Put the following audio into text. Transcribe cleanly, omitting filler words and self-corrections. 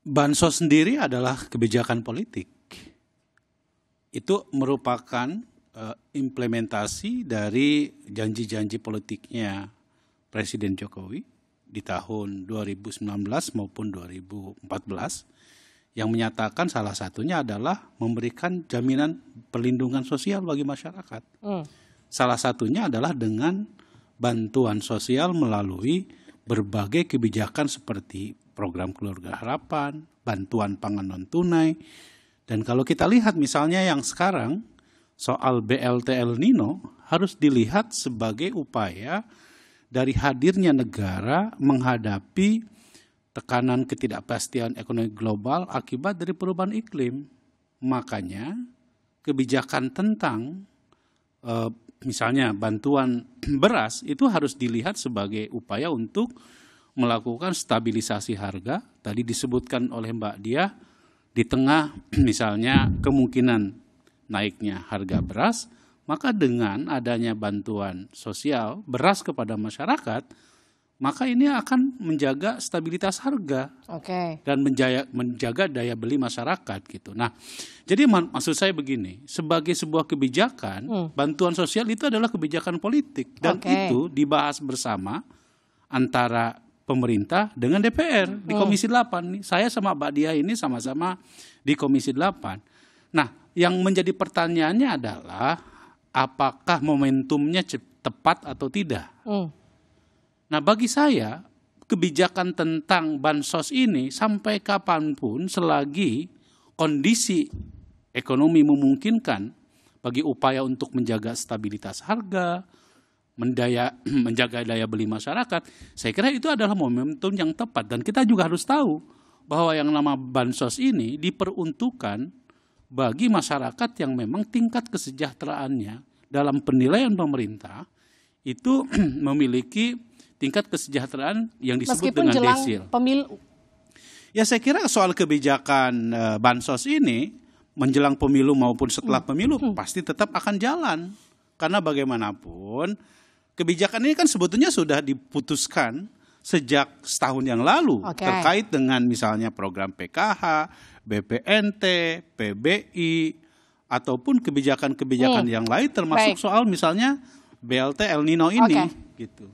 Bansos sendiri adalah kebijakan politik. Itu merupakan implementasi dari janji-janji politiknya Presiden Jokowi di tahun 2019 maupun 2014 yang menyatakan salah satunya adalah memberikan jaminan perlindungan sosial bagi masyarakat. Salah satunya adalah dengan bantuan sosial melalui berbagai kebijakan seperti program Keluarga Harapan, bantuan pangan non-tunai. Dan kalau kita lihat misalnya yang sekarang, soal BLT El Nino harus dilihat sebagai upaya dari hadirnya negara menghadapi tekanan ketidakpastian ekonomi global akibat dari perubahan iklim. Makanya kebijakan tentang misalnya bantuan beras itu harus dilihat sebagai upaya untuk melakukan stabilisasi harga. Tadi disebutkan oleh Mbak Diah, di tengah misalnya kemungkinan naiknya harga beras, maka dengan adanya bantuan sosial beras kepada masyarakat, maka ini akan menjaga stabilitas harga dan menjaga daya beli masyarakat gitu. Nah, jadi maksud saya begini, sebagai sebuah kebijakan, bantuan sosial itu adalah kebijakan politik dan itu dibahas bersama antara pemerintah dengan DPR di Komisi 8 nih. Saya sama Mbak Diah ini sama-sama di Komisi 8. Nah, yang menjadi pertanyaannya adalah apakah momentumnya tepat atau tidak? Nah, bagi saya kebijakan tentang bansos ini sampai kapanpun selagi kondisi ekonomi memungkinkan bagi upaya untuk menjaga stabilitas harga, menjaga daya beli masyarakat, saya kira itu adalah momentum yang tepat. Dan kita juga harus tahu bahwa yang nama bansos ini diperuntukkan bagi masyarakat yang memang tingkat kesejahteraannya dalam penilaian pemerintah itu memiliki tingkat kesejahteraan yang disebut meskipun dengan desil. Pemilu. Ya, saya kira soal kebijakan bansos ini menjelang pemilu maupun setelah pemilu pasti tetap akan jalan. Karena bagaimanapun kebijakan ini kan sebetulnya sudah diputuskan sejak setahun yang lalu terkait dengan misalnya program PKH, BPNT, PBI, ataupun kebijakan-kebijakan yang lain termasuk soal misalnya BLT El Nino ini. Gitu.